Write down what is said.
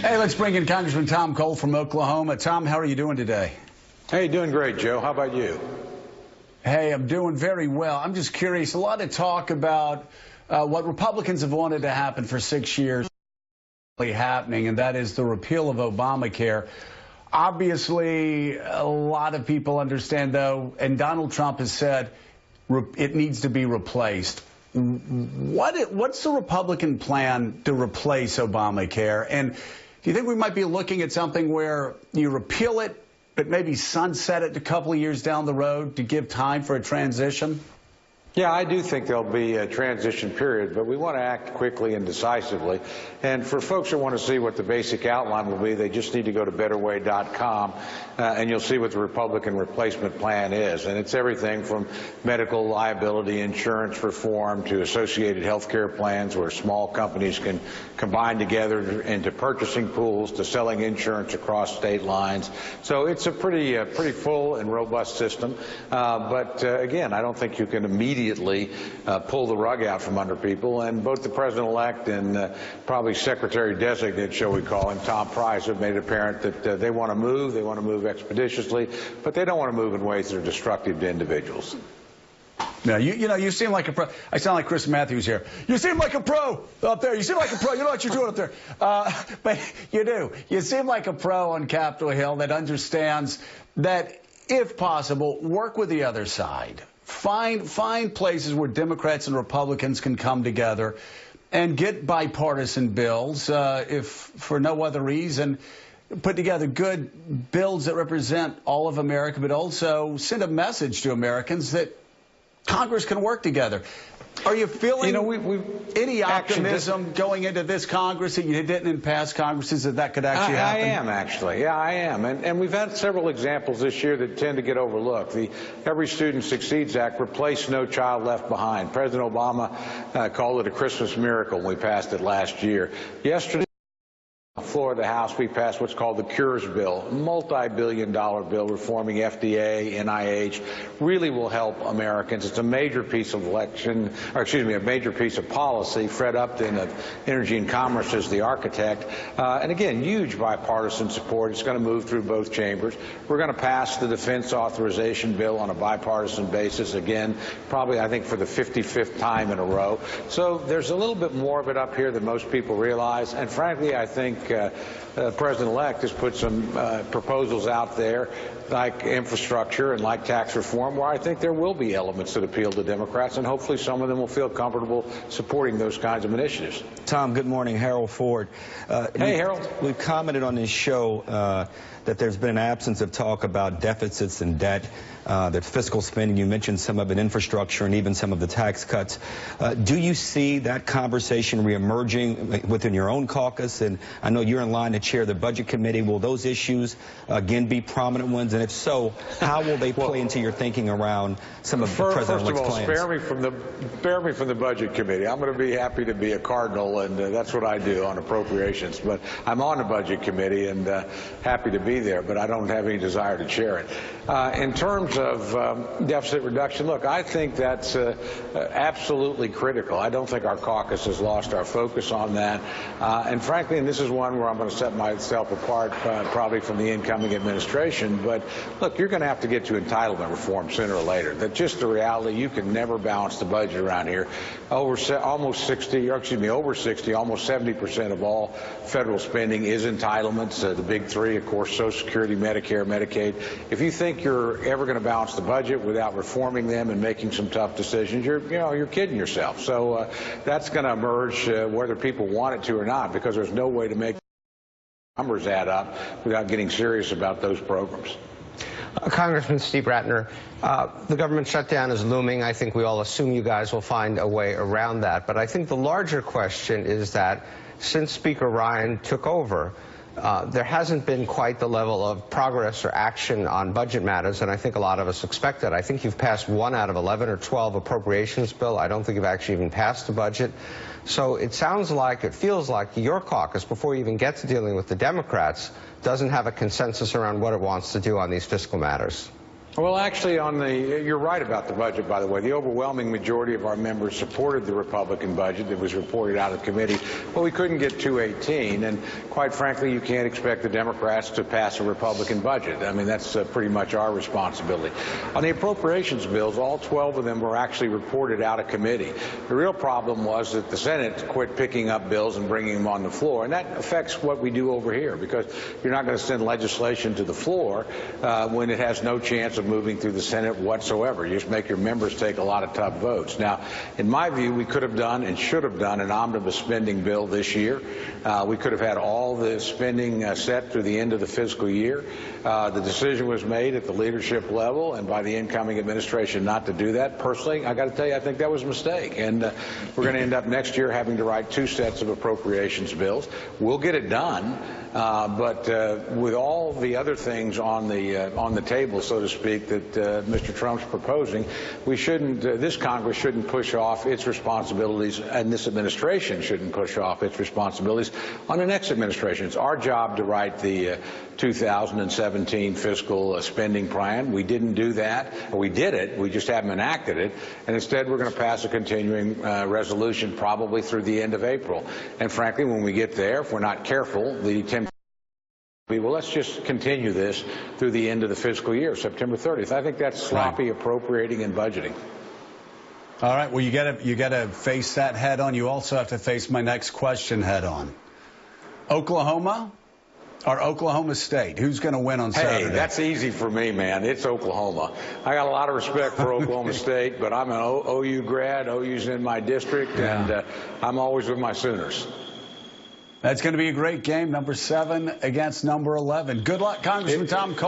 Hey, let's bring in Congressman Tom Cole from Oklahoma. Tom, how are you doing today? Hey, doing great, Joe. How about you? Hey, I'm doing very well. I'm just curious, a lot of talk about what Republicans have wanted to happen for 6 years happening, and that is the repeal of Obamacare. Obviously, a lot of people understand, though, and Donald Trump has said it needs to be replaced. What's the Republican plan to replace Obamacare? And do you think we might be looking at something where you repeal it, but maybe sunset it a couple of years down the road to give time for a transition? Yeah, I do think there'll be a transition period, but we want to act quickly and decisively. And for folks who want to see what the basic outline will be, they just need to go to betterway.com, and you'll see what the Republican replacement plan is. And it's everything from medical liability insurance reform to associated health care plans where small companies can combine together into purchasing pools to selling insurance across state lines. So it's a pretty full and robust system. But again, I don't think you can immediately pull the rug out from under people, and both the president-elect and probably secretary-designate, shall we call him, Tom Price, have made it apparent that they want to move expeditiously, but they don't want to move in ways that are destructive to individuals. Now, you seem like a pro. I sound like Chris Matthews here. You seem like a pro up there. You seem like a pro. You know what you're doing up there. But you do. You seem like a pro on Capitol Hill that understands that, if possible, work with the other side. Find places where Democrats and Republicans can come together and get bipartisan bills, if for no other reason, put together good bills that represent all of America, but also send a message to Americans that Congress can work together. Are you feeling any optimism going into this Congress that you didn't in past Congresses that could actually happen? I am, actually. Yeah, I am. And we've had several examples this year that tend to get overlooked. The Every Student Succeeds Act replaced No Child Left Behind. President Obama called it a Christmas miracle when we passed it last year. Yesterday, on the floor of the House, we passed what's called the Cures Bill, a multi-billion-dollar bill reforming FDA, NIH, really will help Americans. It's a major piece of a major piece of policy. Fred Upton of Energy and Commerce is the architect. And again, huge bipartisan support. It's going to move through both chambers. We're going to pass the defense authorization bill on a bipartisan basis, again, probably, I think, for the 55th time in a row. So there's a little bit more of it up here than most people realize. And frankly, I think President-elect has put some proposals out there like infrastructure and like tax reform where I think there will be elements that appeal to Democrats, and hopefully some of them will feel comfortable supporting those kinds of initiatives. Tom, good morning. Harold Ford. Hey, Harold. We've commented on this show that there's been an absence of talk about deficits and debt, that fiscal spending. You mentioned some of it, infrastructure, and even some of the tax cuts. Do you see that conversation reemerging within your own caucus? And I know you're in line to chair the Budget Committee. Will those issues, again, be prominent ones? And if so, how will they play into your thinking around some of the President-elect's plans? First of all, spare me from the Budget Committee. I'm going to be happy to be a cardinal, and that's what I do on appropriations. But I'm on the Budget Committee and happy to be there, but I don't have any desire to chair it. In terms of deficit reduction, look, I think that's absolutely critical. I don't think our caucus has lost our focus on that. And frankly, and this is one where I'm going to set myself apart probably from the incoming administration, but look, you're going to have to get to entitlement reform sooner or later. That's just the reality. You can never balance the budget around here. Over 60, almost 70% of all federal spending is entitlements. The big three, of course, Social Security, Medicare, Medicaid. If you think you're ever going to balance the budget without reforming them and making some tough decisions, you're kidding yourself. So that's going to emerge whether people want it to or not, because there's no way to make numbers add up without getting serious about those programs. Congressman Steve Ratner, the government shutdown is looming. I think we all assume you guys will find a way around that. But I think the larger question is that since Speaker Ryan took over, there hasn't been quite the level of progress or action on budget matters, and I think a lot of us expect that. I think you've passed 1 out of 11 or 12 appropriations bill. I don't think you've actually even passed the budget. So it feels like your caucus, before you even get to dealing with the Democrats, doesn't have a consensus around what it wants to do on these fiscal matters. Well, actually, you're right about the budget, by the way. The overwhelming majority of our members supported the Republican budget that was reported out of committee, but we couldn't get 218, and quite frankly, you can't expect the Democrats to pass a Republican budget. I mean, that's pretty much our responsibility. On the appropriations bills, all 12 of them were actually reported out of committee. The real problem was that the Senate quit picking up bills and bringing them on the floor, and that affects what we do over here, because you're not going to send legislation to the floor when it has no chance of moving through the Senate whatsoever. You just make your members take a lot of tough votes. Now, in my view, we could have done and should have done an omnibus spending bill this year. We could have had all the spending set through the end of the fiscal year. The decision was made at the leadership level and by the incoming administration not to do that. Personally, I got to tell you, I think that was a mistake. And we're going to end up next year having to write 2 sets of appropriations bills. We'll get it done. But with all the other things on the table, so to speak, that Mr. Trump's proposing, we shouldn't. This Congress shouldn't push off its responsibilities, and this administration shouldn't push off its responsibilities on the next administration. It's our job to write the 2017 fiscal spending plan. We didn't do that, or we did it. We just haven't enacted it, and instead we're going to pass a continuing resolution probably through the end of April. And frankly, when we get there, if we're not careful, the well, let's just continue this through the end of the fiscal year, September 30th. I think that's sloppy appropriating and budgeting. All right. Well, you got to face that head on. You also have to face my next question head on. Oklahoma or Oklahoma State? Who's going to win on Saturday? Hey, that's easy for me, man. It's Oklahoma. I got a lot of respect for Oklahoma State, but I'm an OU grad. OU's in my district, and I'm always with my Sooners. That's going to be a great game, number 7 against number 11. Good luck, Congressman Tom Cole.